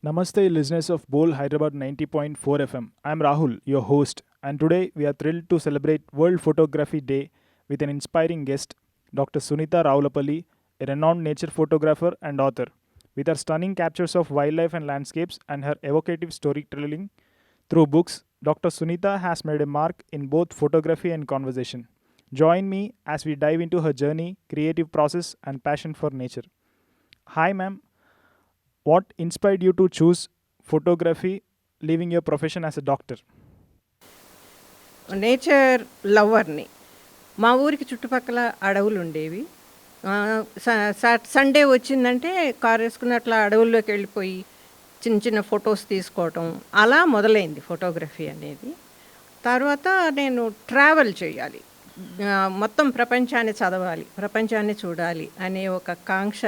Namaste, listeners of Bol Hyderabad 90.4 FM. I'm Rahul, your host, and today we are thrilled to celebrate World Photography Day with an inspiring guest, Dr. Sunita Raulapalli, a renowned nature photographer and author. With her stunning captures of wildlife and landscapes and her evocative storytelling through books, Dr. Sunita has made a mark in both photography and conversation. Join me as we dive into her journey, creative process, and passion for nature. Hi, ma'am. What inspired you to choose photography, leaving your profession as a doctor? Nature లవర్ని. మా ఊరికి చుట్టుపక్కల అడవులు ఉండేవి. Sunday వచ్చిందంటే car వేసుకుని అట్లా అడవుల్లోకి వెళ్ళిపోయి చిన్న చిన్న ఫొటోస్ తీసుకోవటం అలా మొదలైంది ఫోటోగ్రఫీ అనేది. తర్వాత నేను ట్రావెల్ చేయాలి, మొత్తం ప్రపంచాన్ని చదవాలి, ప్రపంచాన్ని చూడాలి అనే ఒక కాంక్ష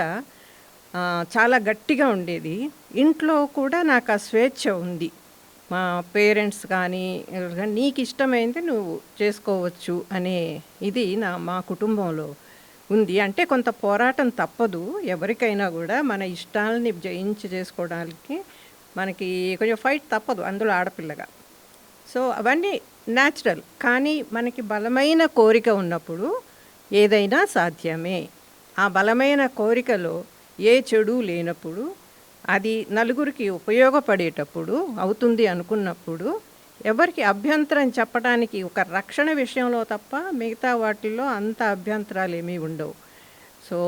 చాలా గట్టిగా ఉండేది. ఇంట్లో కూడా నాకు ఆ స్వేచ్ఛ ఉంది. మా పేరెంట్స్ కానీ నీకు ఇష్టమైంది నువ్వు చేసుకోవచ్చు అనే ఇది మా కుటుంబంలో ఉంది. అంటే కొంత పోరాటం తప్పదు ఎవరికైనా కూడా, మన ఇష్టాలని జయించి చేసుకోవడానికి మనకి కొంచెం ఫైట్ తప్పదు, అందులో ఆడపిల్లగా. సో అవన్నీ న్యాచురల్. కానీ మనకి బలమైన కోరిక ఉన్నప్పుడు ఏదైనా సాధ్యమే. ఆ బలమైన కోరికలో ఏ చెడు లేనప్పుడు, అది నలుగురికి ఉపయోగపడేటప్పుడు అవుతుంది అనుకున్నప్పుడు ఎవరికి అభ్యంతరం చెప్పడానికి ఒక రక్షణ విషయంలో తప్ప మిగతా వాటిల్లో అంత అభ్యంతరాలు ఏమీ ఉండవు. సో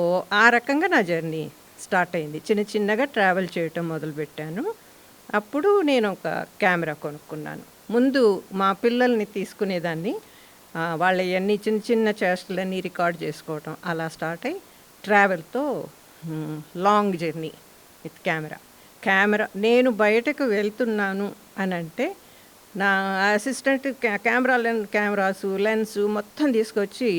ఆ రకంగా నా జర్నీ స్టార్ట్ అయింది. చిన్న చిన్నగా ట్రావెల్ చేయటం మొదలుపెట్టాను. అప్పుడు నేను ఒక కెమెరా కొనుక్కున్నాను. ముందు మా పిల్లల్ని తీసుకునేదాన్ని, వాళ్ళ అన్నీ చిన్న చిన్న చేష్టలన్నీ రికార్డ్ చేసుకోవటం అలా స్టార్ట్ అయ్యి ట్రావెల్తో లాంగ్ జర్నీ విత్ కెమెరా. నేను బయటకు వెళ్తున్నాను అని అంటే నా అసిస్టెంట్ కెమెరాసు లెన్స్ మొత్తం తీసుకొచ్చి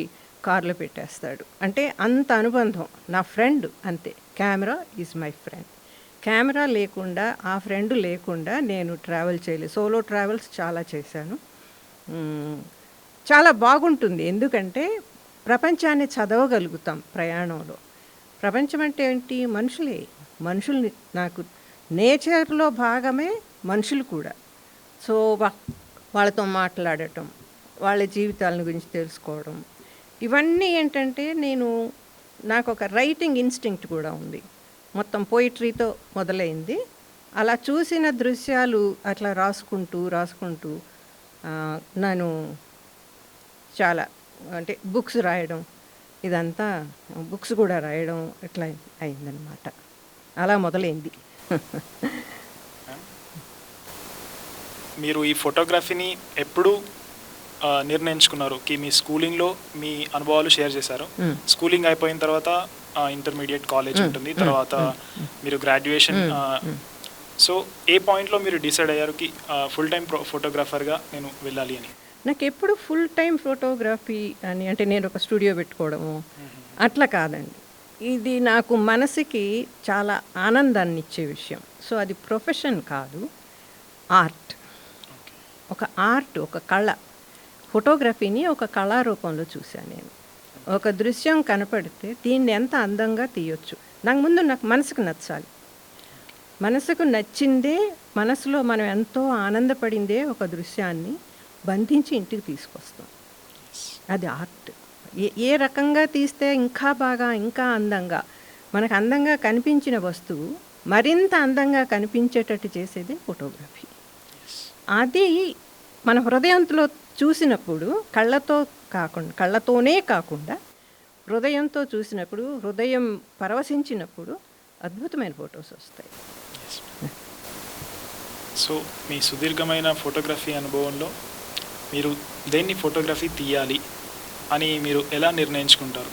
కార్లో పెట్టేస్తాడు. అంటే అంత అనుబంధం, నా ఫ్రెండ్ అంతే. Camera is my friend. Camera లేకుండా, ఆ ఫ్రెండ్ లేకుండా నేను ట్రావెల్ చేయలేదు. సోలో ట్రావెల్స్ చాలా చేశాను. చాలా బాగుంటుంది, ఎందుకంటే ప్రపంచాన్ని చదవగలుగుతాం ప్రయాణంలో. ప్రపంచం అంటే ఏంటి? మనుషుల్ని నాకు నేచర్లో భాగమే మనుషులు కూడా. సో వాళ్ళతో మాట్లాడటం, వాళ్ళ జీవితాల గురించి తెలుసుకోవడం, ఇవన్నీ ఏంటంటే నాకు ఒక రైటింగ్ ఇన్స్టింక్ట్ కూడా ఉంది. మొత్తం పోయిటరీతో మొదలైంది. అలా చూసిన దృశ్యాలు అట్లా రాసుకుంటూ నేను చాలా అంటే బుక్స్ రాయడం, ఇదంతా బుక్స్ కూడా రాయడం ఇట్లా అయిందనమాట. అలా మొదలైంది. మీరు ఈ ఫోటోగ్రఫీని ఎప్పుడు నిర్ణయించుకున్నారు? మీ స్కూలింగ్లో మీ అనుభవాలు షేర్ చేశారు. స్కూలింగ్ అయిపోయిన తర్వాత ఇంటర్మీడియట్ కాలేజ్ ఉంటుంది, తర్వాత మీరు గ్రాడ్యుయేషన్. సో ఏ పాయింట్లో మీరు డిసైడ్ అయ్యారు కి ఫుల్ టైం ఫోటోగ్రాఫర్గా నేను వెళ్ళాలి అని? నాకు ఎప్పుడు ఫుల్ టైం ఫోటోగ్రఫీ అని అంటే నేను ఒక స్టూడియో పెట్టుకోవడము అట్లా కాదండి. ఇది నాకు మనసుకి చాలా ఆనందాన్ని ఇచ్చే విషయం. సో అది ప్రొఫెషన్ కాదు, ఆర్ట్. ఒక కళ. ఫోటోగ్రఫీని ఒక కళారూపంలో చూశాను నేను. ఒక దృశ్యం కనపడితే దీన్ని ఎంత అందంగా తీయొచ్చు. నాకు మనసుకు నచ్చాలి. మనసుకు నచ్చిందే, మనసులో మనం ఎంతో ఆనందపడిందే ఒక దృశ్యాన్ని బంధించి ఇంటికి తీసుకొస్తాం. అది ఆర్ట్. ఏ రకంగా తీస్తే ఇంకా బాగా, ఇంకా అందంగా, మనకు అందంగా కనిపించిన వస్తువు మరింత అందంగా కనిపించేటట్టు చేసేది ఫోటోగ్రఫీ. అది మన హృదయంలో చూసినప్పుడు, కళ్ళతోనే కాకుండా హృదయంతో చూసినప్పుడు, హృదయం పరవశించినప్పుడు అద్భుతమైన ఫొటోస్ వస్తాయి. సో మీ సుదీర్ఘమైన ఫోటోగ్రఫీ అనుభవంలో మీరు దేన్ని ఫోటోగ్రఫీ తీయాలి అని మీరు ఎలా నిర్ణయించుకుంటారు?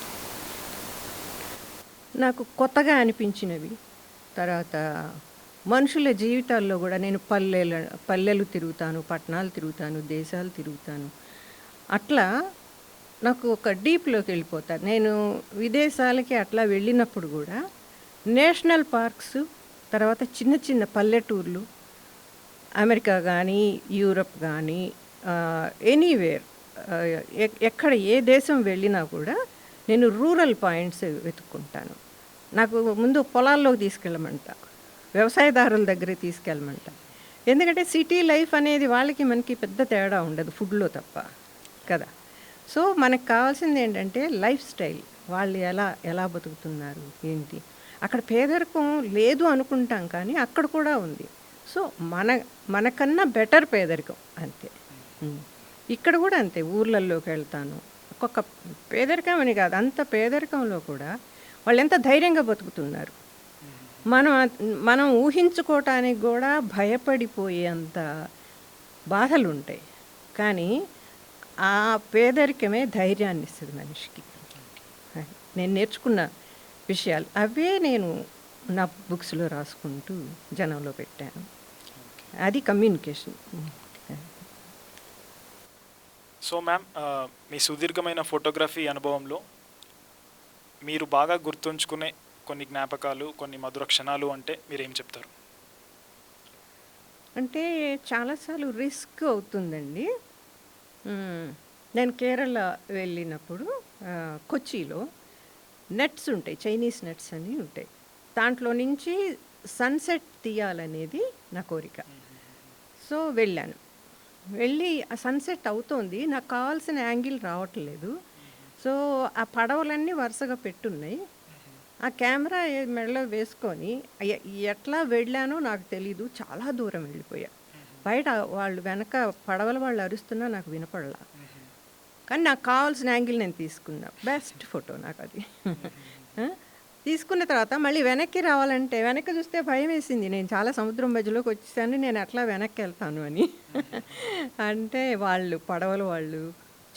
నాకు కొత్తగా అనిపించినవి, తర్వాత మనుషుల జీవితాల్లో కూడా నేను పల్లెలు తిరుగుతాను, పట్టణాలు తిరుగుతాను, దేశాలు తిరుగుతాను. అట్లా నాకు ఒక డీప్‌లోకి వెళ్ళిపోతాను. నేను విదేశాలకి అట్లా వెళ్ళినప్పుడు కూడా నేషనల్ పార్క్స్, తర్వాత చిన్న చిన్న పల్లెటూర్లు, అమెరికా కానీ, యూరప్ కానీ, ఎనీవేర్, ఎక్కడ ఏ దేశం వెళ్ళినా కూడా నేను రూరల్ పాయింట్స్ వెతుక్కుంటాను. నాకు ముందు పొలాల్లోకి తీసుకెళ్ళమంట, వ్యవసాయదారుల దగ్గరికి తీసుకెళ్ళమంట. ఎందుకంటే సిటీ లైఫ్ అనేది వాళ్ళకి మనకి పెద్ద తేడా ఉండదు ఫుడ్లో తప్ప కదా. సో మనకు కావాల్సింది ఏంటంటే లైఫ్ స్టైల్, వాళ్ళు ఎలా బతుకుతున్నారు ఏంటి. అక్కడ పేదరికం లేదు అనుకుంటాం కానీ అక్కడ కూడా ఉంది. సో మనకన్నా బెటర్ పేదరికం అంతే. ఇక్కడ కూడా అంతే, ఊర్లలోకి వెళ్తాను. ఒక్కొక్క పేదరికం అని కాదు, అంత పేదరికంలో కూడా వాళ్ళు ఎంత ధైర్యంగా బతుకుతున్నారు. మనం ఊహించుకోవటానికి కూడా భయపడిపోయేంత బాధలు ఉంటాయి. కానీ ఆ పేదరికమే ధైర్యాన్ని ఇస్తుంది మనిషికి. నేను నేర్చుకున్న విషయాలు అవే నేను నా బుక్స్లో రాసుకుంటూ జనంలో పెట్టాను. అది కమ్యూనికేషన్. సో మ్యామ్, మీ సుదీర్ఘమైన ఫోటోగ్రఫీ అనుభవంలో మీరు బాగా గుర్తుంచుకునే కొన్ని జ్ఞాపకాలు, కొన్ని మధుర క్షణాలు అంటే మీరేం చెప్తారు? అంటే చాలాసార్లు రిస్క్ అవుతుందండి. నేను కేరళ వెళ్ళినప్పుడు కొచ్చిలో నెట్స్ ఉంటాయి, చైనీస్ నెట్స్ అని ఉంటాయి. దాంట్లో నుంచి సన్సెట్ తీయాలనేది నా కోరిక. సో వెళ్ళాను. వెళ్ళి ఆ సన్సెట్ అవుతోంది, నాకు కావాల్సిన యాంగిల్ రావట్లేదు. సో ఆ పడవలన్నీ వరుసగా పెట్టున్నాయి. ఆ కెమెరా మెడలో వేసుకొని ఎట్లా వెళ్ళానో నాకు తెలీదు, చాలా దూరం వెళ్ళిపోయా. బయట వాళ్ళు వెనక పడవల వాళ్ళు అరుస్తున్నా నాకు వినపడలా. కానీ నాకు కావాల్సిన యాంగిల్ నేను తీసుకున్నా. బెస్ట్ ఫోటో నాకు అది. తీసుకున్న తర్వాత మళ్ళీ వెనక్కి రావాలంటే వెనక్కి చూస్తే భయం వేసింది. నేను చాలా సముద్రం మధ్యలోకి వచ్చేసాను, నేను అట్లా వెనక్కి వెళ్తాను అని. అంటే వాళ్ళు పడవలు వాళ్ళు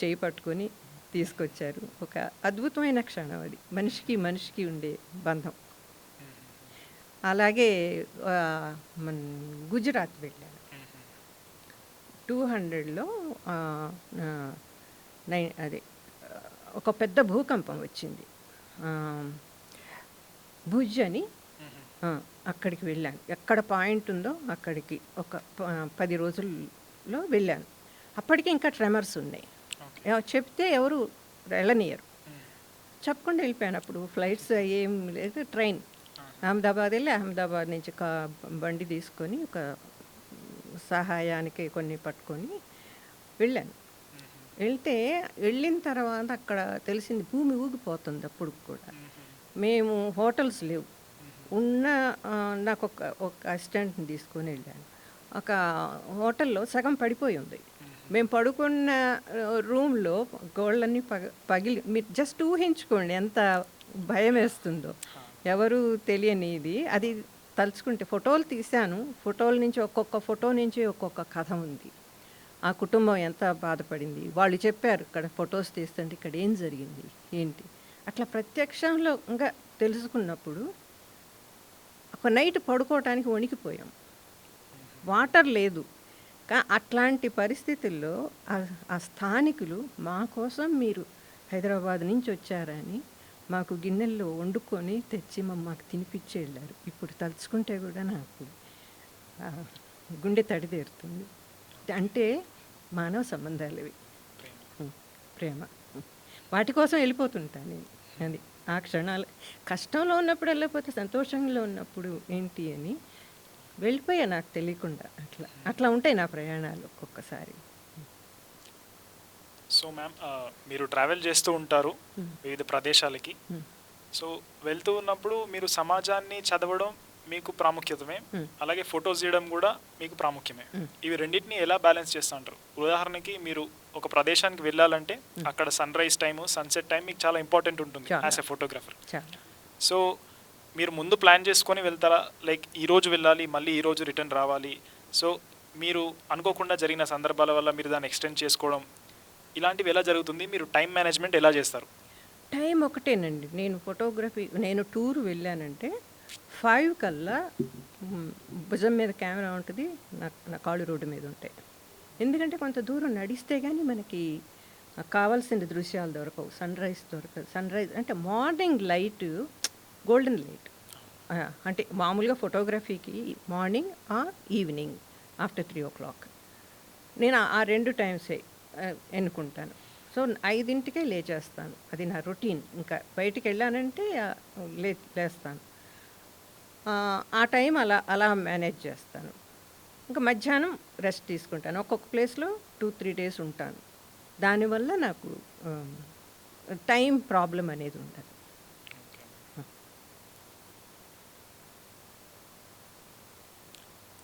చేయి పట్టుకొని తీసుకొచ్చారు. ఒక అద్భుతమైన క్షణం అది, మనిషికి ఉండే బంధం. అలాగే మన గుజరాత్ వెళ్ళాను 200లో. అదే ఒక పెద్ద భూకంపం వచ్చింది. భుజ్ అని అక్కడికి వెళ్ళాను. ఎక్కడ పాయింట్ ఉందో అక్కడికి ఒక 10 రోజుల్లో వెళ్ళాను. అప్పటికి ఇంకా ట్రెమర్స్ ఉన్నాయి. చెప్తే ఎవరు వెళ్ళనియరు. చెప్పకుండా వెళ్ళిపోయాను. అప్పుడు ఫ్లైట్స్ ఏం లేదు, ట్రైన్ అహ్మదాబాద్ వెళ్ళి అహ్మదాబాద్ నుంచి బండి తీసుకొని ఒక సహాయానికి కొన్ని పట్టుకొని వెళ్ళాను. వెళ్ళిన తర్వాత అక్కడ తెలిసింది భూమి ఊగిపోతుంది. అప్పుడు కూడా మేము హోటల్స్ లేవు. నాకు ఒక అసిస్టెంట్ని తీసుకొని వెళ్ళాను. ఒక హోటల్లో సగం పడిపోయి ఉంది. మేము పడుకున్న రూమ్లో గోళ్ళన్నీ పగిలి, మీరు జస్ట్ ఊహించుకోండి ఎంత భయం వేస్తుందో. ఎవరు తెలియని ఇది. అది తలుచుకుంటే ఫోటోలు తీశాను. ఫోటోల నుంచి ఒక్కొక్క ఫోటో నుంచి ఒక్కొక్క కథ ఉంది. ఆ కుటుంబం ఎంత బాధపడింది, వాళ్ళు చెప్పారు ఇక్కడ ఫొటోస్ తీస్తుంటే ఇక్కడ ఏం జరిగింది ఏంటి. అట్లా ప్రత్యక్షంలో ఇంకా తెలుసుకున్నప్పుడు ఒక నైట్ పడుకోవటానికి వణికిపోయాం. వాటర్ లేదు. అట్లాంటి పరిస్థితుల్లో ఆ స్థానికులు మా కోసం మీరు హైదరాబాద్ నుంచి వచ్చారని మాకు గిన్నెల్లో వండుకొని తెచ్చి మాకు తినిపించి వెళ్ళారు. ఇప్పుడు తలుచుకుంటే కూడా నాకు గుండె తడిదేరుతుంది. అంటే మానవ సంబంధాలు ఇవి, ప్రేమ. వాటి కోసం వెళ్ళిపోతుంటాను నేను. అది ఆ క్షణాలు కష్టంలో ఉన్నప్పుడు వెళ్ళకపోతే సంతోషంలో ఉన్నప్పుడు ఏంటి అని వెళ్ళిపోయా నాకు తెలియకుండా. అట్లా ఉంటాయి నా ప్రయాణాలు ఒక్కొక్కసారి. సో మ్యామ్, మీరు ట్రావెల్ చేస్తూ ఉంటారు వివిధ ప్రదేశాలకి. సో వెళ్తూ ఉన్నప్పుడు మీరు సమాజాన్ని చదవడం మీకు ప్రాముఖ్యతమే, అలాగే ఫొటోస్ తీయడం కూడా మీకు ప్రాముఖ్యమే. ఇవి రెండింటిని ఎలా బ్యాలెన్స్ చేస్తూ ఉంటారు? ఉదాహరణకి మీరు ఒక ప్రదేశానికి వెళ్ళాలంటే అక్కడ sunrise time, sunset time మీకు చాలా ఇంపార్టెంట్ ఉంటుంది యాజ్ ఎ ఫోటోగ్రాఫర్. సో మీరు ముందు ప్లాన్ చేసుకొని వెళ్తారా, లైక్ ఈరోజు వెళ్ళాలి మళ్ళీ ఈరోజు రిటర్న్ రావాలి? సో మీరు అనుకోకుండా జరిగిన సందర్భాల వల్ల మీరు దాన్ని ఎక్స్టెండ్ చేసుకోవడం ఇలాంటివి ఎలా జరుగుతుంది? మీరు టైం మేనేజ్మెంట్ ఎలా చేస్తారు? టైం ఒకటేనండి. నేను టూర్ వెళ్ళానంటే 5 కల్లా భుజం మీద కెమెరా ఉంటుంది, నా కాళ్ళు రోడ్డు మీద ఉంటాయి. ఎందుకంటే కొంత దూరం నడిస్తే కానీ మనకి కావాల్సిన దృశ్యాలు దొరకవు. సన్రైజ్ దొరకదు. సన్రైజ్ అంటే మార్నింగ్ లైట్, గోల్డెన్ లైట్. అంటే మామూలుగా ఫోటోగ్రఫీకి morning or evening after 3 o'clock. నేను ఆ 2 టైమ్సే ఎన్నుకుంటాను. సో 5కే లేచేస్తాను. అది నా రొటీన్. ఇంకా బయటికి వెళ్ళానంటే లేస్తాను. ఆ టైం అలా అలా మేనేజ్ చేస్తాను. ఇంకా మధ్యాహ్నం రెస్ట్ తీసుకుంటాను. ఒక్కొక్క ప్లేస్లో 2-3 days ఉంటాను. దానివల్ల నాకు టైం ప్రాబ్లం అనేది ఉండదు.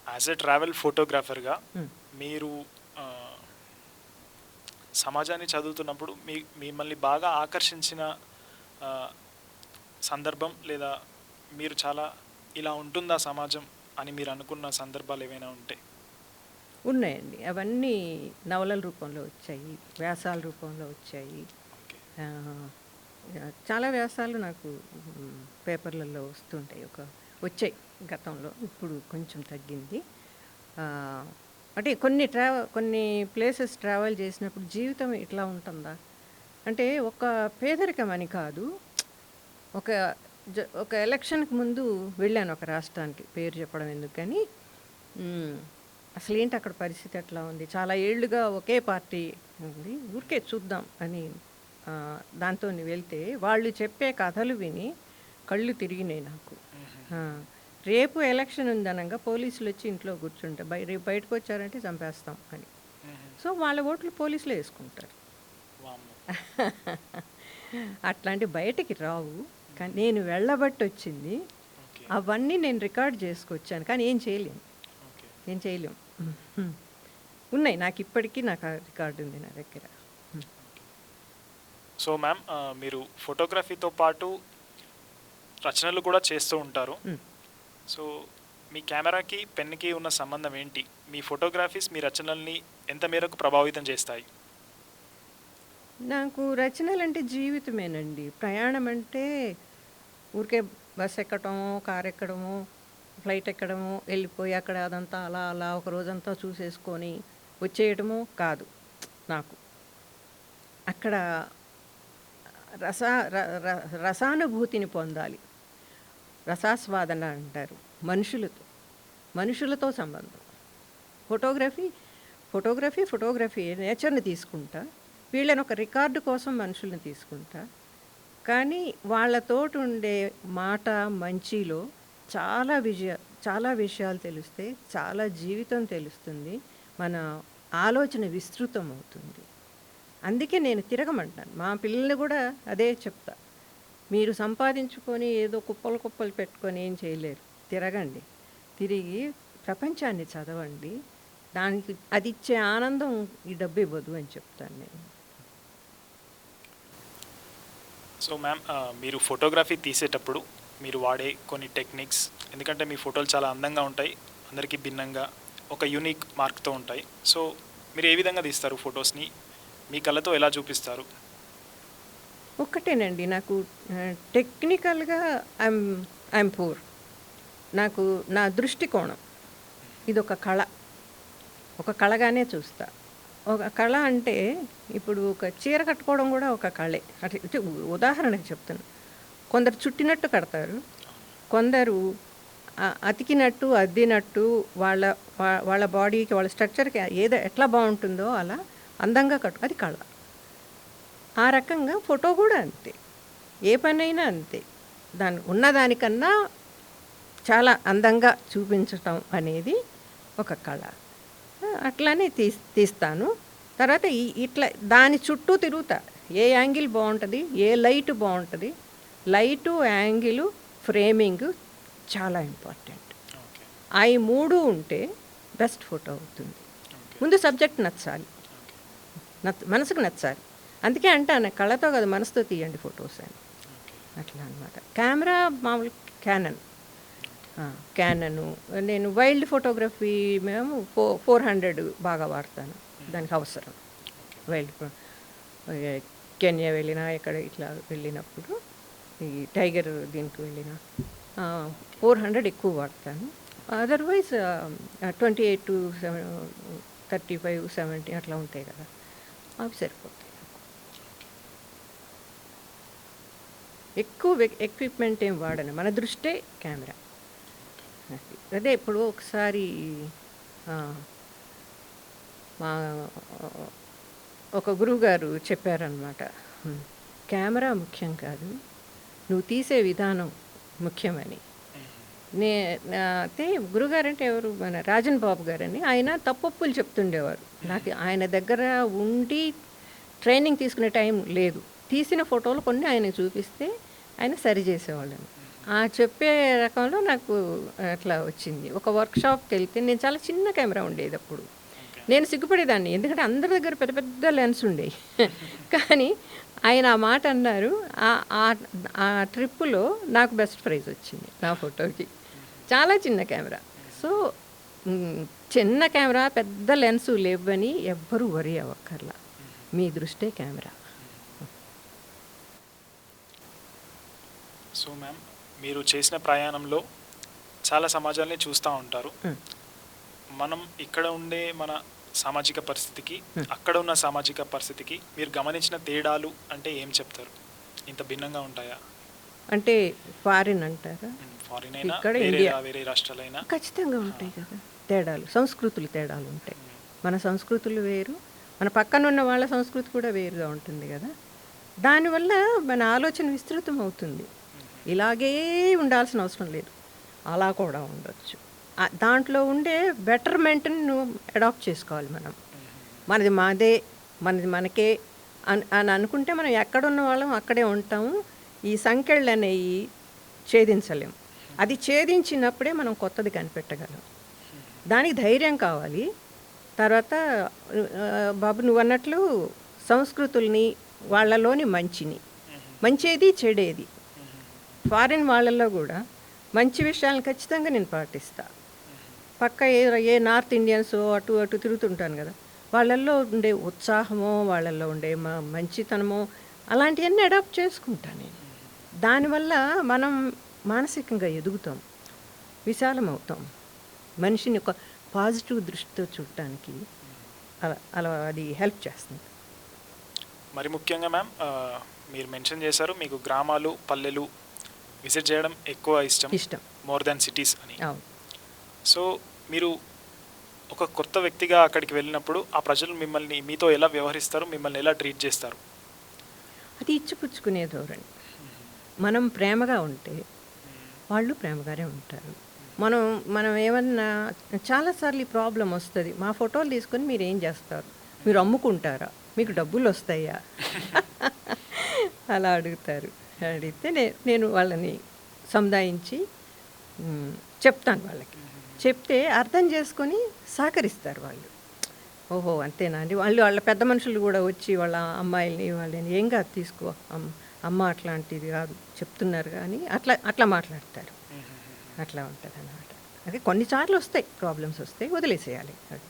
యాజ్ ఎ ట్రావెల్ ఫోటోగ్రాఫర్గా మీరు సమాజాన్ని చదువుతున్నప్పుడు మిమ్మల్ని బాగా ఆకర్షించిన సందర్భం, లేదా మీరు చాలా ఇలా ఉంటుందా సమాజం అని మీరు అనుకున్న సందర్భాలు ఏమైనా ఉంటే? ఉన్నాయండి. అవన్నీ నవలల రూపంలో వచ్చాయి, వ్యాసాల రూపంలో వచ్చాయి. చాలా వ్యాసాలు నాకు పేపర్లలో వస్తుంటాయి. వచ్చాయి గతంలో. ఇప్పుడు కొంచెం తగ్గింది. అంటే కొన్ని ప్లేసెస్ ట్రావెల్ చేసినప్పుడు జీవితం ఇట్లా ఉంటుందా అంటే, ఒక పేదరికం అని కాదు. ఒక ఎలక్షన్కి ముందు వెళ్ళాను ఒక రాష్ట్రానికి, పేరు చెప్పడం ఎందుకు కానీ, అసలు ఏంటి అక్కడ పరిస్థితి ఎట్లా ఉంది, చాలా ఏళ్ళుగా ఒకే పార్టీ ఉంది, ఊరికే చూద్దాం అని దాంతో వెళ్తే వాళ్ళు చెప్పే కథలు విని కళ్ళు తిరిగినాయి నాకు. రేపు ఎలక్షన్ ఉందనగా పోలీసులు వచ్చి ఇంట్లో కూర్చుంటే రేపు బయటకు వచ్చారంటే చంపేస్తాం అని. సో వాళ్ళ ఓట్లు పోలీసులు వేసుకుంటారు. అట్లాంటి బయటికి రావు. కానీ నేను వెళ్ళబట్టి వచ్చింది. అవన్నీ నేను రికార్డ్ చేసుకొచ్చాను. కానీ ఏం చేయలేము. ఉన్నాయి నాకు ఇప్పటికీ. నాకు ఆ రికార్డు ఉంది నా దగ్గర. సో మ్యామ్, మీరు ఫోటోగ్రఫీతో పాటు రచనలు కూడా చేస్తూ ఉంటారు. సో మీ కెమెరాకి పెన్కి ఉన్న సంబంధం ఏంటి? మీ ఫోటోగ్రఫీస్ మీ రచనల్ని ఎంత మేరకు ప్రభావితం చేస్తాయి? నాకు రచనలు అంటే జీవితమేనండి. ప్రయాణం అంటే ఊరికే బస్ ఎక్కడమో, కారు ఎక్కడమో, ఫ్లైట్ ఎక్కడమో, వెళ్ళిపోయి అక్కడ అదంతా అలా ఒక రోజంతా చూసేసుకొని వచ్చేయటమో కాదు. నాకు అక్కడ రసానుభూతిని పొందాలి. రసాస్వాదన అంటారు. మనుషులతో సంబంధం. ఫోటోగ్రఫీ నేచర్ని తీసుకుంటా, వీళ్ళని ఒక రికార్డు కోసం మనుషుల్ని తీసుకుంటా. కానీ వాళ్ళతోటి ఉండే మాట మంచిలో చాలా విషయాలు తెలిస్తే, చాలా జీవితం తెలుస్తుంది, మన ఆలోచన విస్తృతం అవుతుంది. అందుకే నేను తిరగమంటాను. మా పిల్లల్ని కూడా అదే చెప్తా. మీరు సంపాదించుకొని ఏదో కుప్పలు పెట్టుకొని ఏం చేయలేరు. తిరగండి, తిరిగి ప్రపంచాన్ని చదవండి. దానికి అది ఇచ్చే ఆనందం ఈ డబ్బు ఇవ్వదు అని చెప్తాను నేను. సో మ్యామ్, మీరు ఫోటోగ్రఫీ తీసేటప్పుడు మీరు వాడే కొన్ని టెక్నిక్స్, ఎందుకంటే మీ ఫోటోలు చాలా అందంగా ఉంటాయి, అందరికీ భిన్నంగా ఒక యూనిక్ మార్క్తో ఉంటాయి. సో మీరు ఏ విధంగా తీస్తారు ఫొటోస్ని? మీ కళ్ళతో ఎలా చూపిస్తారు? ఒక్కటేనండి, నాకు టెక్నికల్గా ఐఎమ్ పూర్. నాకు నా దృష్టికోణం ఇది ఒక కళగానే చూస్తా. ఒక కళ అంటే ఇప్పుడు ఒక చీర కట్టుకోవడం కూడా ఒక కళే. అంటే ఉదాహరణకు చెప్తాను. కొందరు చుట్టినట్టు కడతారు, కొందరు అతికినట్టు అద్దినట్టు వాళ్ళ బాడీకి, వాళ్ళ స్ట్రక్చర్కి ఎట్లా బాగుంటుందో అలా అందంగా అది కళ. ఆ రకంగా ఫోటో కూడా అంతే. ఏ పనైనా అంతే. ఉన్నదానికన్నా చాలా అందంగా చూపించటం అనేది ఒక కళ. అట్లానే తీస్తాను. తర్వాత ఇట్లా దాని చుట్టూ తిరుగుతా. ఏ యాంగిల్ బాగుంటుంది, ఏ లైట్ బాగుంటుంది. లైటు, యాంగిల్, ఫ్రేమింగ్ చాలా ఇంపార్టెంట్. అవి 3 ఉంటే బెస్ట్ ఫోటో అవుతుంది. ముందు సబ్జెక్ట్ నచ్చాలి, మనసుకు నచ్చాలి. అందుకే అంటాను, కళ్ళతో కాదు మనసుతో తీయండి ఫొటోస్ అని. అట్లా అనమాట. కెమెరా మామూలు క్యానను. నేను వైల్డ్ ఫోటోగ్రఫీ మేము 400 బాగా వాడతాను. దానికి అవసరం. వైల్డ్ కెన్యా వెళ్ళినా, ఎక్కడ ఇట్లా వెళ్ళినప్పుడు, ఈ టైగర్ దీనికి వెళ్ళినా 400 ఎక్కువ వాడతాను. అదర్వైజ్ 28 to 35, 70 అట్లా ఉంటాయి కదా, అవి సరిపోతాయి. ఎక్కువ ఎక్విప్మెంట్ ఏం వాడను, మన దృష్టే కెమెరా. అదే ఇప్పుడు ఒకసారి మా ఒక గురువుగారు చెప్పారనమాట, కెమెరా ముఖ్యం కాదు, నువ్వు తీసే విధానం ముఖ్యమని. అయితే గురుగారు అంటే ఎవరు, మన రాజన్ బాబు గారని, ఆయన తప్పొప్పులు చెప్తుండేవారు. నాకు ఆయన దగ్గర ఉండి ట్రైనింగ్ తీసుకునే టైం లేదు. తీసిన ఫోటోలు కొన్ని ఆయనకు చూపిస్తే ఆయన సరి చేసేవాళ్ళని. ఆ చెప్పే రకంలో నాకు అట్లా వచ్చింది. ఒక వర్క్షాప్కి వెళ్తే, నేను చాలా చిన్న కెమెరా ఉండేది అప్పుడు, నేను సిగ్గుపడేదాన్ని, ఎందుకంటే అందరి దగ్గర పెద్ద పెద్ద లెన్స్ ఉండేవి. కానీ ఆయన ఆ మాట అన్నారు. ఆ ట్రిప్పులో నాకు బెస్ట్ ప్రైజ్ వచ్చింది నా ఫోటోకి. చాలా చిన్న కెమెరా. సో చిన్న కెమెరా, పెద్ద లెన్స్ లేవని ఎవ్వరూ వరి అవ్వక్కర్లా, మీ దృష్టే కెమెరా. సో మ్యామ్, మీరు చేసిన ప్రయాణంలో చాలా సమాజాల్ని చూస్తూ ఉంటారు. మనం ఇక్కడ ఉండే మన సామాజిక పరిస్థితికి, అక్కడ ఉన్న సామాజిక పరిస్థితికి మీరు గమనించిన తేడాలు అంటే ఏం చెప్తారు? ఇంత భిన్నంగా ఉంటాయా? అంటే ఫారిన్ అంటారా? ఫారిన్ అయినా, ఇక్కడ వేరే రాష్ట్రాలైనా ఖచ్చితంగా ఉంటాయి కదా తేడాలు, సంస్కృతులు తేడాలు ఉంటాయి. మన సంస్కృతులు వేరు, మన పక్కన ఉన్న వాళ్ళ సంస్కృతి కూడా వేరుగా ఉంటుంది కదా. దానివల్ల మన ఆలోచన విస్తృతం అవుతుంది. ఇలాగే ఉండాల్సిన అవసరం లేదు, అలా కూడా ఉండొచ్చు. దాంట్లో ఉండే బెటర్మెంట్ని నువ్వు అడాప్ట్ చేసుకోవాలి. మనది మాదే, మనది మనకే అని అనుకుంటే మనం ఎక్కడున్న వాళ్ళం అక్కడే ఉంటాము. ఈ సంఖ్యలు అనేవి ఛేదించలేము. అది ఛేదించినప్పుడే మనం కొత్తది కనిపెట్టగలం. దానికి ధైర్యం కావాలి. తర్వాత బాబు నువ్వు అన్నట్లు సంస్కృతుల్ని, వాళ్ళలోని మంచేది చెడేది, ఫారిన్ వాళ్ళల్లో కూడా మంచి విషయాలను ఖచ్చితంగా నేను పాటిస్తా. పక్క ఏ నార్త్ ఇండియన్స్ అటు తిరుగుతుంటాను కదా, వాళ్ళల్లో ఉండే ఉత్సాహమో, వాళ్ళల్లో ఉండే మంచితనమో, అలాంటివన్నీ అడాప్ట్ చేసుకుంటాను నేను. దానివల్ల మనం మానసికంగా ఎదుగుతాం, విశాలం అవుతాం. మనిషిని ఒక పాజిటివ్ దృష్టితో చూడటానికి అలా అది హెల్ప్ చేస్తుంది. మరి ముఖ్యంగా మ్యామ్, మీరు మెన్షన్ చేశారు మీకు గ్రామాలు, పల్లెలు విజిట్ చేయడం ఎక్కువ ఇష్టం, మోర్ దాన్ సిటీస్ అని. సో మీరు ఒక కొత్త వ్యక్తిగా అక్కడికి వెళ్ళినప్పుడు ఆ ప్రజలు మీతో ఎలా వ్యవహరిస్తారు, మిమ్మల్ని ఎలా ట్రీట్ చేస్తారు? అది ఇచ్చిపుచ్చుకునే ధోరణి. మనం ప్రేమగా ఉంటే వాళ్ళు ప్రేమగానే ఉంటారు. మనం ఏమన్నా చాలాసార్లు ఈ ప్రాబ్లం వస్తుంది, మా ఫోటోలు తీసుకొని మీరు ఏం చేస్తారు, మీరు అమ్ముకుంటారా, మీకు డబ్బులు వస్తాయా అలా అడుగుతారు. అడిగితే నేను వాళ్ళని సముదాయించి చెప్తాను. వాళ్ళకి చెప్తే అర్థం చేసుకొని సహకరిస్తారు వాళ్ళు. ఓహో అంతేనా అండి. వాళ్ళ పెద్ద మనుషులు కూడా వచ్చి వాళ్ళ అమ్మాయిల్ని వాళ్ళని ఏం కాదు తీసుకో అమ్మ అట్లాంటిది కాదు చెప్తున్నారు కానీ అట్లా మాట్లాడతారు. అట్లా ఉంటుంది అన్నమాట. అదే కొన్నిసార్లు వస్తాయి ప్రాబ్లమ్స్, వస్తాయి, వదిలేసేయాలి అది.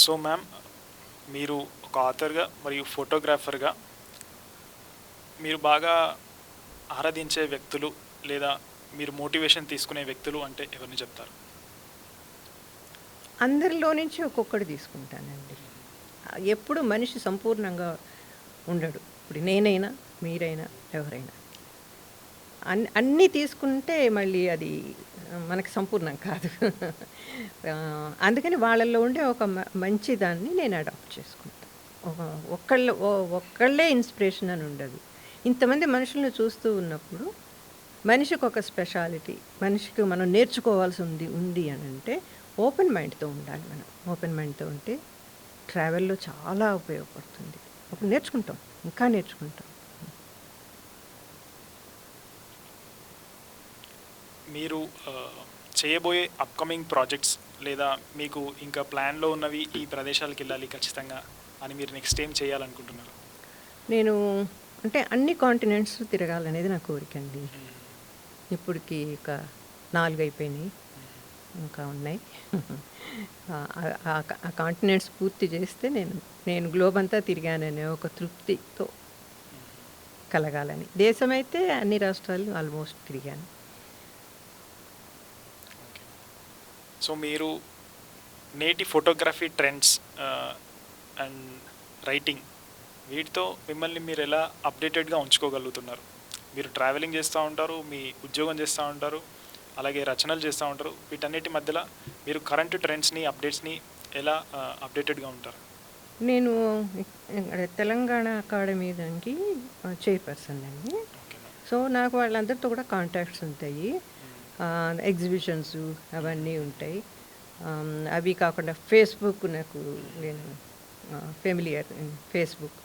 సో మ్యామ్, మీరు ఒక ఆథర్గా మరియు ఫోటోగ్రాఫర్గా మీరు బాగా ఆరాధించే వ్యక్తులు లేదా మీరు మోటివేషన్ తీసుకునే వ్యక్తులు అంటే ఎవరిని చెప్తారు? అందరిలో నుంచి ఒక్కొక్కటి తీసుకుంటానండి. ఎప్పుడు మనిషి సంపూర్ణంగా ఉండడు. ఇప్పుడు నేనైనా, మీరైనా, ఎవరైనా అన్నీ తీసుకుంటే మళ్ళీ అది మనకి సంపూర్ణం కాదు. అందుకని వాళ్ళల్లో ఉండే ఒక మంచి దాన్ని నేను అడాప్ట్ చేసుకుంటాను. ఒక్కళ్ళే ఇన్స్పిరేషన్ అని ఉండదు. ఇంతమంది మనుషులను చూస్తూ ఉన్నప్పుడు మనిషికి ఒక స్పెషాలిటీ, మనిషికి మనం నేర్చుకోవాల్సి ఉంది అని అంటే ఓపెన్ మైండ్తో ఉండాలి. మనం ఓపెన్ మైండ్తో ఉంటే ట్రావెల్లో చాలా ఉపయోగపడుతుంది. అప్పుడు నేర్చుకుంటాం, ఇంకా నేర్చుకుంటాం. మీరు చేయబోయే అప్కమింగ్ ప్రాజెక్ట్స్ లేదా మీకు ఇంకా ప్లాన్లో ఉన్నవి ఈ ప్రదేశాలకు వెళ్ళాలి ఖచ్చితంగా అని మీరు నెక్స్ట్ ఏం చేయాలనుకుంటున్నారు? నేను అంటే అన్ని కాంటినెంట్స్ తిరగాలనేది నా కోరిక అండి. ఇప్పటికి ఒక 4 అయిపోయినాయి, ఇంకా ఉన్నాయి. ఆ కాంటినెంట్స్ పూర్తి చేస్తే నేను గ్లోబ్ అంతా తిరిగాననే ఒక తృప్తితో కలగాలని. దేశమైతే అన్ని రాష్ట్రాలు ఆల్మోస్ట్ తిరిగాను. సో మీరు నేటి ఫోటోగ్రఫీ ట్రెండ్స్ అండ్ రైటింగ్ వీటితో మిమ్మల్ని మీరు ఎలా అప్డేటెడ్గా ఉంచుకోగలుగుతున్నారు? మీరు ట్రావెలింగ్ చేస్తూ ఉంటారు, మీ ఉద్యోగం చేస్తూ ఉంటారు, అలాగే రచనలు చేస్తూ ఉంటారు. వీటన్నిటి మధ్యలో మీరు కరెంట్ ట్రెండ్స్ని అప్డేట్స్ని ఎలా అప్డేటెడ్గా ఉంటారు? నేను ఇక్కడ తెలంగాణ అకాడమీ దానికి చైర్పర్సన్ అండి. సో నాకు వాళ్ళందరితో కూడా కాంటాక్ట్స్ ఉంటాయి. ఎగ్జిబిషన్స్ అవన్నీ ఉంటాయి. అవి కాకుండా ఫేస్బుక్ నాకు నేను ఫెమిలియర్ ఫేస్బుక్.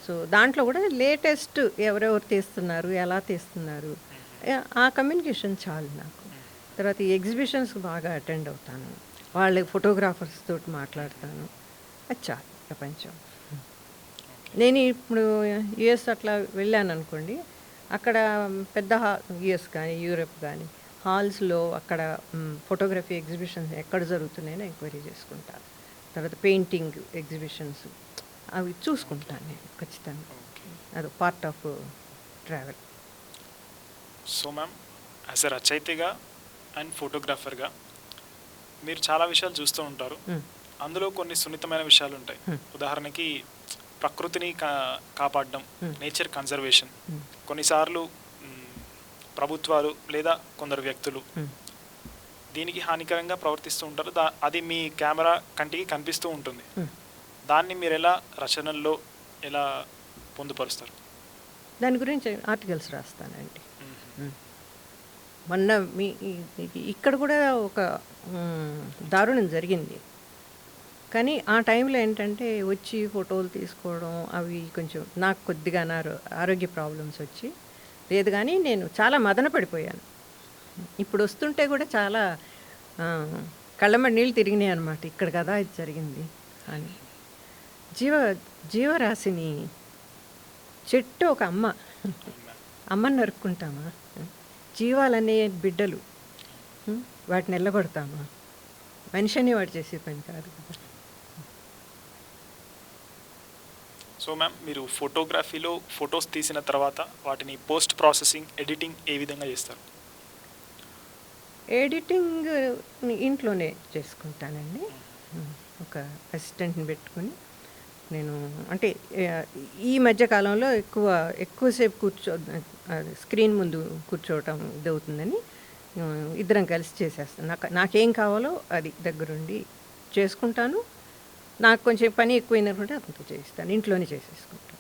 సో దాంట్లో కూడా లేటెస్ట్ ఎవరెవరు తీస్తున్నారు, ఎలా తీస్తున్నారు, ఆ కమ్యూనికేషన్ చాలు నాకు. తర్వాత ఈ ఎగ్జిబిషన్స్కి బాగా అటెండ్ అవుతాను, వాళ్ళ ఫోటోగ్రాఫర్స్ తోటి మాట్లాడతాను. అది చాలు ప్రపంచం. నేను ఇప్పుడు యుఎస్ అట్లా వెళ్ళాను అనుకోండి, అక్కడ పెద్ద యుఎస్ కానీ యూరప్ కానీ హాల్స్లో అక్కడ ఫోటోగ్రఫీ ఎగ్జిబిషన్స్ ఎక్కడ జరుగుతున్నాయని ఎంక్వైరీ చేసుకుంటాను. తర్వాత పెయింటింగ్ ఎగ్జిబిషన్స్ అవి చూసుకుంటాను నేను ఖచ్చితంగా. అది part of travel. So ma'am, as a రచయితగా అండ్ ఫోటోగ్రాఫర్గా మీరు చాలా విషయాలు చూస్తూ ఉంటారు. అందులో కొన్ని సున్నితమైన విషయాలు ఉంటాయి. ఉదాహరణకి ప్రకృతిని కాపాడడం, నేచర్ కన్జర్వేషన్. కొన్నిసార్లు ప్రభుత్వాలు లేదా కొందరు వ్యక్తులు దీనికి హానికరంగా ప్రవర్తిస్తూ ఉంటారు. అది మీ కెమెరా కంటికి కనిపిస్తూ ఉంటుంది. దాన్ని మీరు ఎలా రచనల్లో ఎలా పొందుపరుస్తారు? దాని గురించి ఆర్టికల్స్ రాస్తానండి. మొన్న ఇక్కడ కూడా ఒక దారుణం జరిగింది. కానీ ఆ టైంలో ఏంటంటే వచ్చి ఫోటోలు తీసుకోవడం అవి కొంచెం నాకు కొద్దిగా ఆరోగ్య ప్రాబ్లమ్స్ వచ్చి లేదు, కానీ నేను చాలా మదన పడిపోయాను. ఇప్పుడు వస్తుంటే కూడా చాలా కళ్ళమ్మడి నీళ్ళు తిరిగినాయి అనమాట. ఇక్కడ కదా ఇది జరిగింది అని. జీవరాశిని చెట్టు ఒక అమ్మని నరుక్కుంటామా? జీవాలనే బిడ్డలు, వాటిని ఎల్లగొడతామా? మనిషి అని వాడు చేసే పని కాదు కదా. సో మ్యామ్, మీరు ఫోటోగ్రఫీలో ఫొటోస్ తీసిన తర్వాత వాటిని పోస్ట్ ప్రాసెసింగ్, ఎడిటింగ్ ఏ విధంగా చేస్తారు? ఎడిటింగ్ ఇంట్లోనే చేసుకుంటానండి. ఒక అసిస్టెంట్ని పెట్టుకొని నేను, అంటే ఈ మధ్యకాలంలో ఎక్కువసేపు స్క్రీన్ ముందు కూర్చోవటం ఇదవుతుందని ఇద్దరం కలిసి చేసేస్తాను. నాకేం కావాలో అది దగ్గరుండి చేసుకుంటాను. నాకు కొంచెం పని ఎక్కువైనప్పుడు అతనితో చేయిస్తాను, ఇంట్లోనే చేసేసుకుంటాను.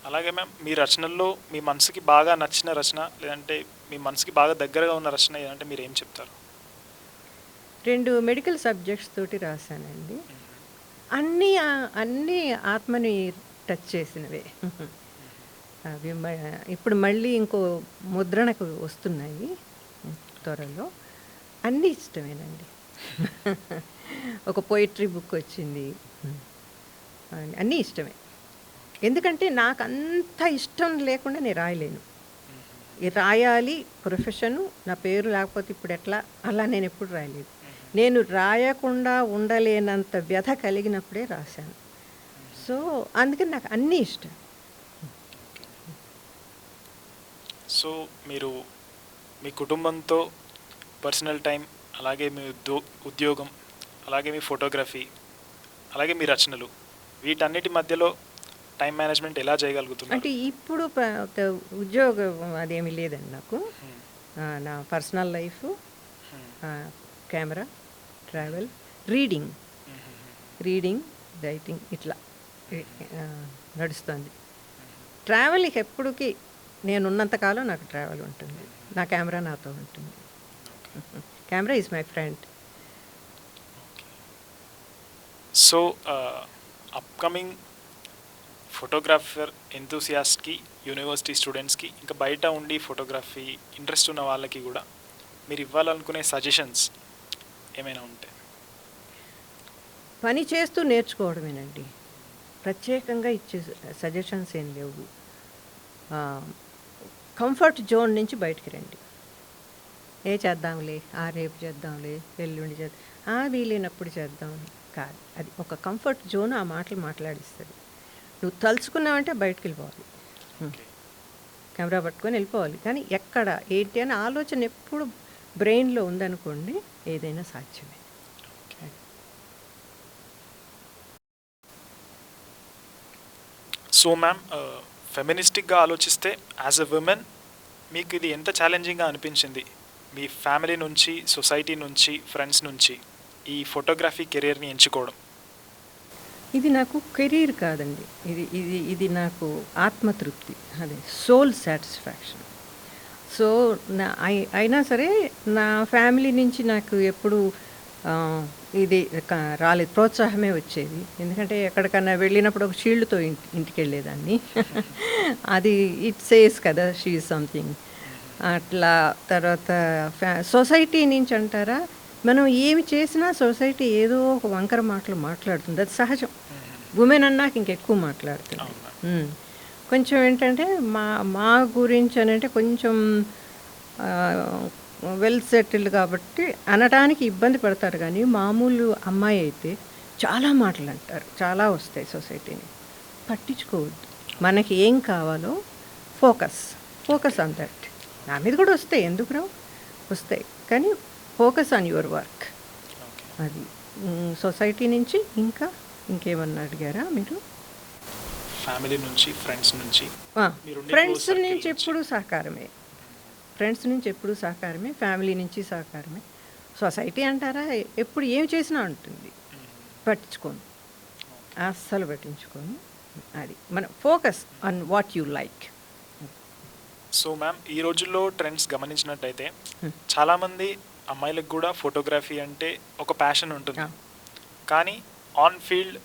అలాగే మ్యామ్, మీ రచనల్లో మీ మనసుకి బాగా నచ్చిన రచన లేదంటే మీ మనసుకి బాగా దగ్గరగా ఉన్న రచన ఏదంటే మీరు ఏం చెప్తారు? 2 మెడికల్ సబ్జెక్ట్స్ తోటి రాశానండి. అన్నీ ఆత్మని టచ్ చేసినవే. అవి ఇప్పుడు మళ్ళీ ఇంకో ముద్రణకు వస్తున్నాయి త్వరలో. అన్నీ ఇష్టమేనండి. ఒక పోయిట్రీ బుక్ వచ్చింది, అన్నీ ఇష్టమే. ఎందుకంటే నాకు అంత ఇష్టం లేకుండా నేను రాయలేను. రాయాలి ప్రొఫెషను, నా పేరు లేకపోతే ఇప్పుడు ఎట్లా, అలా నేను ఎప్పుడు రాయలేదు. నేను రాయకుండా ఉండలేనంత వ్యధ కలిగినప్పుడే రాశాను. సో అందుకని నాకు అన్నీ ఇష్టం. సో మీరు మీ కుటుంబంతో పర్సనల్ టైం, అలాగే మీ ఉద్యోగం, అలాగే మీ ఫోటోగ్రఫీ, అలాగే మీ రచనలు, వీటన్నిటి మధ్యలో టైం మేనేజ్మెంట్ ఎలా చేయగలుగుతున్నారు? అంటే ఇప్పుడు ఉద్యోగం అదేమీ లేదండి నాకు. నా personal life, camera, travel, reading, writing ఇట్లా నడుస్తుంది. ట్రావెల్కి ఎప్పటికీ నేనున్నంతకాలం నాకు ట్రావెల్ ఉంటుంది. నా కెమెరా నాతో ఉంటుంది. Camera is my friend. So upcoming photographer ఎంతూసియాస్ట్కి, యూనివర్సిటీ స్టూడెంట్స్కి, ఇంకా బయట ఉండి ఫోటోగ్రఫీ ఇంట్రెస్ట్ ఉన్న వాళ్ళకి కూడా మీరు ఇవ్వాలనుకునే సజెషన్స్ ఏమైనా ఉంటాయి? పని చేస్తూ నేర్చుకోవడమేనండి. ప్రత్యేకంగా ఇచ్చే సజెషన్స్ ఏం లేవు. కంఫర్ట్ జోన్ నుంచి బయటికి రండి. చేద్దాంలే, రేపు చేద్దాంలే, ఎల్లుండి చేద్దాం, వీలైనప్పుడు చేద్దాం కాదు. అది ఒక కంఫర్ట్ జోన్ ఆ మాటలు మాట్లాడిస్తుంది. నువ్వు తలుచుకున్నావంటే బయటికి వెళ్ళిపోవాలి. కెమెరా పట్టుకొని వెళ్ళిపోవాలి. కానీ ఎక్కడ ఏంటి అని ఆలోచన ఎప్పుడు బ్రెయిన్లో ఉందనుకోండి, ఏదైనా సాధ్యమే. సో మ్యామ్, ఫెమినిస్టిక్గా ఆలోచిస్తే యాజ్ ఎ ఉమెన్ మీకు ఇది ఎంత ఛాలెంజింగ్గా అనిపించింది? మీ ఫ్యామిలీ నుంచి, సొసైటీ నుంచి, ఫ్రెండ్స్ నుంచి ఈ ఫోటోగ్రఫీ కెరీర్ని ఎంచుకోవడం? ఇది నాకు కెరీర్ కాదండి. ఇది ఇది ఇది నాకు ఆత్మతృప్తి, అదే సోల్ సాటిస్ఫాక్షన్. సో అయినా సరే నా ఫ్యామిలీ నుంచి నాకు ఎప్పుడు ఇది రాలేదు, ప్రోత్సాహమే వచ్చేది. ఎందుకంటే ఎక్కడికన్నా వెళ్ళినప్పుడు ఒక షీల్డ్తో ఇంటికి వెళ్ళేదాన్ని. అది ఇట్ సేస్ కదా, షీ ఈజ్ సంథింగ్ అట్లా. తర్వాత సొసైటీ నుంచి అంటారా, మనం ఏమి చేసినా సొసైటీ ఏదో ఒక వంకర మాటలు మాట్లాడుతుంది, అది సహజం. ఉమెన్ అన్నాక ఇంకెక్కువ మాట్లాడుతుంది. కొంచెం ఏంటంటే మా గురించి అని అంటే కొంచెం వెల్ సెటిల్డ్ కాబట్టి అనడానికి ఇబ్బంది పడతారు. కానీ మామూలు అమ్మాయి అయితే చాలా మాటలు అంటారు, చాలా వస్తాయి. సొసైటీని పట్టించుకోవద్దు. మనకి ఏం కావాలో ఫోకస్ ఆన్ దట్. నా మీద కూడా వస్తాయి, ఎందుకు రావు, వస్తాయి. కానీ ఫోకస్ ఆన్ యువర్ వర్క్. అది సొసైటీ నుంచి ఇంకేమన్నా అడిగారా మీరు? ఫ్యామిలీ నుంచి, ఫ్రెండ్స్ నుంచి. ఫ్రెండ్స్ నుంచి ఎప్పుడు సహకారమే, ఫ్యామిలీ నుంచి సహకారమే. సొసైటీ అంటారా, ఎప్పుడు ఏం చేసినా ఉంటుంది, పట్టించుకోను, అస్సలు పట్టించుకోను. అది మన focus on what you like. So ma'am, ఈ రోజుల్లో ట్రెండ్స్ గమనించినట్టయితే చాలామంది అమ్మాయిలకు కూడా ఫోటోగ్రఫీ అంటే ఒక ప్యాషన్ ఉంటుంది. కానీ ఆన్ ఫీల్డ్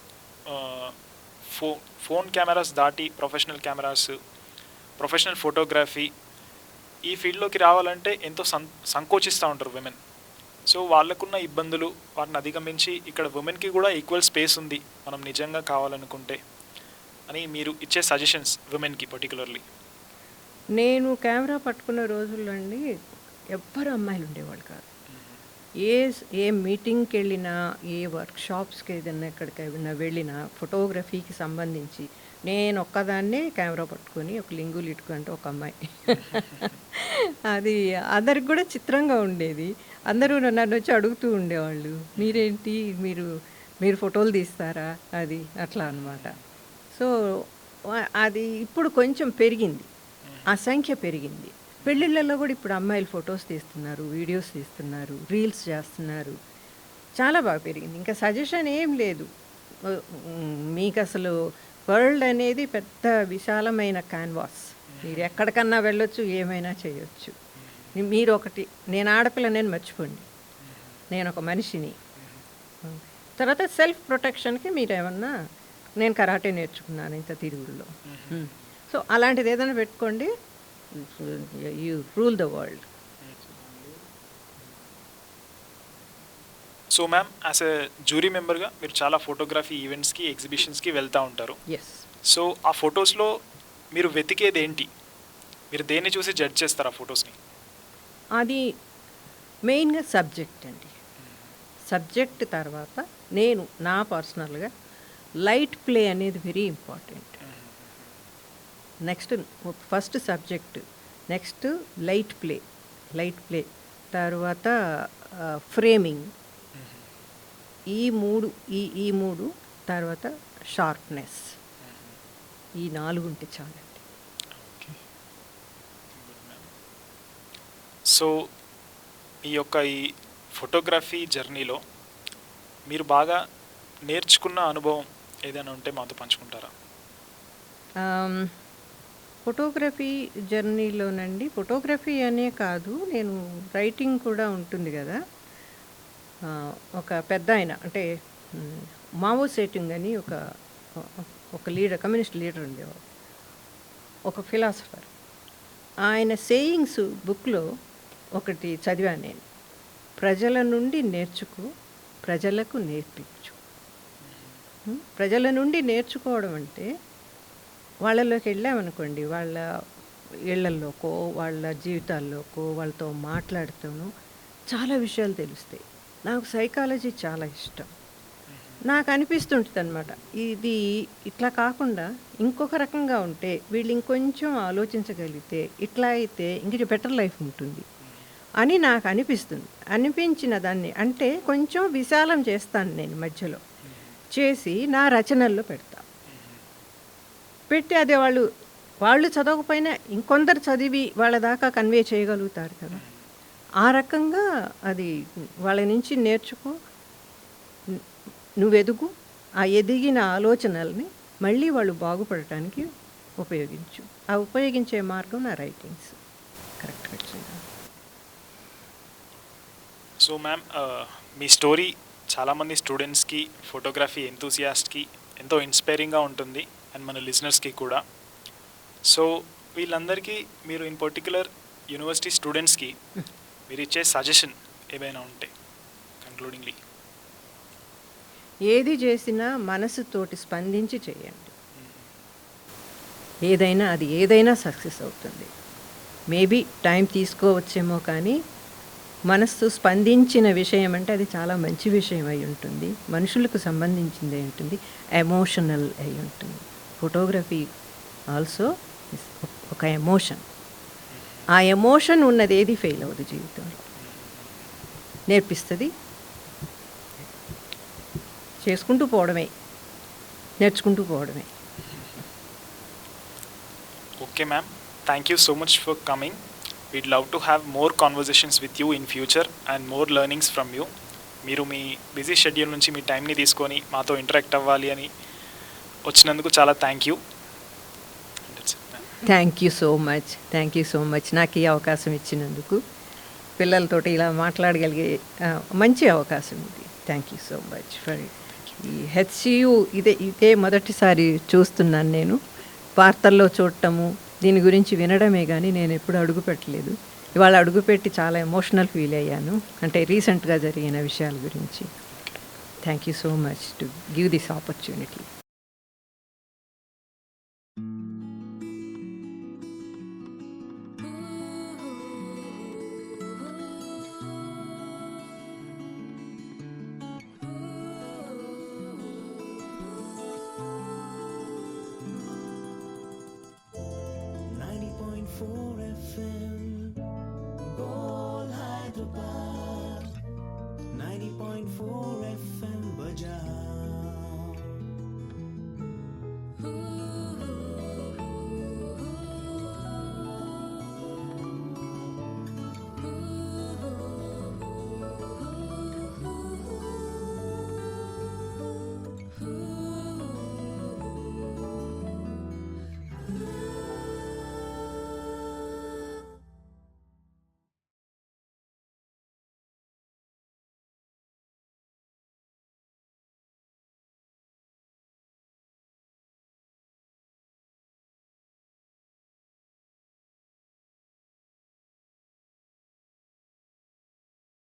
ఫోన్ కెమెరాస్ దాటి ప్రొఫెషనల్ ఫోటోగ్రఫీ ఈ ఫీల్డ్లోకి రావాలంటే ఎంతో సంకోచిస్తూ ఉంటారు విమెన్. సో వాళ్ళకున్న ఇబ్బందులు వాటిని అధిగమించి ఇక్కడ ఉమెన్కి కూడా ఈక్వల్ స్పేస్ ఉంది మనం నిజంగా కావాలనుకుంటే అని మీరు ఇచ్చే సజెషన్స్ ఉమెన్కి పర్టికులర్లీ? నేను కెమెరా పట్టుకున్న రోజుల్లో అండి ఎవ్వరు అమ్మాయిలు ఉండేవాళ్ళు కాదు. ఏ మీటింగ్కి వెళ్ళినా, ఏ వర్క్షాప్స్కి ఏదైనా ఎక్కడికైనా వెళ్ళినా ఫోటోగ్రఫీకి సంబంధించి నేను ఒక్కదాన్నే కెమెరా పట్టుకొని ఒక లింగులు ఇట్టుకుంటే ఒక అమ్మాయి. అది అందరికి కూడా చిత్రంగా ఉండేది. అందరూ నన్ను వచ్చి అడుగుతూ ఉండేవాళ్ళు, మీరేంటి మీరు ఫోటోలు తీస్తారా, అది అట్లా అనమాట. సో అది ఇప్పుడు కొంచెం పెరిగింది, ఆ సంఖ్య పెరిగింది. పెళ్ళిళ్ళల్లో కూడా ఇప్పుడు అమ్మాయిలు ఫొటోస్ తీస్తున్నారు, వీడియోస్ తీస్తున్నారు, రీల్స్ చేస్తున్నారు. చాలా బాగా పెరిగింది. ఇంకా సజెషన్ ఏం లేదు. మీకు అసలు వరల్డ్ అనేది పెద్ద విశాలమైన క్యాన్వాస్. మీరు ఎక్కడికన్నా వెళ్ళొచ్చు, ఏమైనా చేయొచ్చు. మీరు ఒకటి, నేను ఆడపిల్లనేది మర్చిపోండి, నేను ఒక మనిషిని. తర్వాత సెల్ఫ్ ప్రొటెక్షన్కి మీరు ఏమన్నా, నేను కరాటే నేర్చుకున్నాను ఇంత తిరుగుల్లో. సో అలాంటిది ఏదైనా పెట్టుకోండి, you rule the world. So ma'am, as a jury మెంబర్గా మీరు చాలా ఫోటోగ్రఫీ ఈవెంట్స్కి, ఎగ్జిబిషన్స్కి వెళ్తూ ఉంటారు. ఎస్. సో ఆ ఫొటోస్లో మీరు వెతికేది ఏంటి? మీరు దేన్ని చూసి జడ్జ్ చేస్తారు ఆ ఫొటోస్ని? అది మెయిన్గా సబ్జెక్ట్ అండి. సబ్జెక్ట్ తర్వాత నేను నా పర్సనల్గా లైట్ ప్లే అనేది very important. Next first subject, next light play, తర్వాత ఫ్రేమింగ్, ఈ మూడు తర్వాత షార్ప్నెస్, ఈ 4 ఉంటే చాలండి. సో ఈ ఫోటోగ్రఫీ జర్నీలో మీరు బాగా నేర్చుకున్న అనుభవం ఏదైనా ఉంటే మాతో పంచుకుంటారా? ఫోటోగ్రఫీ జర్నీలోనండి, ఫోటోగ్రఫీ అనే కాదు, నేను రైటింగ్ కూడా ఉంటుంది కదా. ఒక పెద్ద ఆయన అంటే మావో సేటింగ్ అని ఒక లీడర్, కమ్యూనిస్ట్ లీడర్ ఉండేవాడు, ఒక ఫిలాసఫర్. ఆయన సేయింగ్స్ బుక్లో ఒకటి చదివాను నేను, ప్రజల నుండి నేర్చుకో, ప్రజలకు నేర్పించు. ప్రజల నుండి నేర్చుకోవడం అంటే వాళ్ళలోకి వెళ్ళామనుకోండి, వాళ్ళ ఇళ్లల్లోకో, వాళ్ళ జీవితాల్లోకో, వాళ్ళతో మాట్లాడుతూనో చాలా విషయాలు తెలుస్తాయి. నాకు సైకాలజీ చాలా ఇష్టం. నాకు అనిపిస్తుంటుంది అనమాట, ఇది ఇట్లా కాకుండా ఇంకొక రకంగా ఉంటే, వీళ్ళు ఇంకొంచెం ఆలోచించగలిగితే, ఇట్లా అయితే ఇంక బెటర్ లైఫ్ ఉంటుంది అని నాకు అనిపిస్తుంది. అనిపించిన దాన్ని అంటే కొంచెం విశాలం చేస్తాను నేను మధ్యలో. చేసి నా రచనల్లో పెడతా. పెట్టి అది వాళ్ళు చదవకపోయినా ఇంకొందరు చదివి వాళ్ళ దాకా కన్వే చేయగలుగుతారు కదా! ఆ రకంగా అది వాళ్ళ నుంచి నేర్చుకో, ను నువ్వెదుగు. ఆ ఎదిగిన ఆలోచనల్ని మళ్ళీ వాళ్ళు బాగుపడటానికి ఉపయోగించు. ఆ ఉపయోగించే మార్గం నా రైటింగ్స్. కరెక్ట్‌గా చేయాలి. సో మ్యామ్, మీ స్టోరీ చాలామంది స్టూడెంట్స్కి, ఫోటోగ్రఫీ ఎంతూసియాస్ట్కి ఎంతో ఇన్స్పైరింగ్గా ఉంటుంది, అండ్ మన లిజనర్స్కి కూడా. సో వీళ్ళందరికీ మీరు ఇన్ పర్టికులర్ యూనివర్సిటీ స్టూడెంట్స్కి మీరు ఇచ్చే సజెషన్ ఏమైనా ఉంటే కంక్లూడింగ్లీ? ఏది చేసినా మనసుతోటి స్పందించి చేయండి. ఏదైనా సక్సెస్ అవుతుంది. మేబీ టైం తీసుకోవచ్చేమో కానీ మనస్సు స్పందించిన విషయం అంటే అది చాలా మంచి విషయం అయి ఉంటుంది. మనుషులకు సంబంధించింది అయి ఉంటుంది. ఎమోషనల్ అయి ఉంటుంది. ఫోటోగ్రఫీ ఆల్సో ఒక ఎమోషన్. ఆ ఎమోషన్ ఉన్నది ఏది ఫెయిల్ అవ్వదు జీవితంలో. నేర్పిస్తుంది. చేసుకుంటూ పోవడమే, నేర్చుకుంటూ పోవడమే. Okay ma'am, thank you so much for coming. We'd love to have more conversations with you in future and more learnings from you. మీరు మీ బిజీ షెడ్యూల్ నుంచి మీ టైంని తీసుకొని మాతో ఇంటరాక్ట్ అవ్వాలి అని వచ్చినందుకు చాలా thank you. Thank you so much నాకు ఈ అవకాశం ఇచ్చినందుకు. పిల్లలతోటి ఇలా మాట్లాడగలిగే మంచి అవకాశం ఇది. Thank you so much for ఈ హెచ్సియు. ఇదే మొదటిసారి చూస్తున్నాను నేను. వార్తల్లో చూడటము, దీని గురించి వినడమే కానీ నేను ఎప్పుడు అడుగు పెట్టలేదు. ఇవాళ అడుగుపెట్టి చాలా ఎమోషనల్ ఫీల్ అయ్యాను, అంటే రీసెంట్గా జరిగిన విషయాల గురించి. Thank you so much to give this opportunity. FM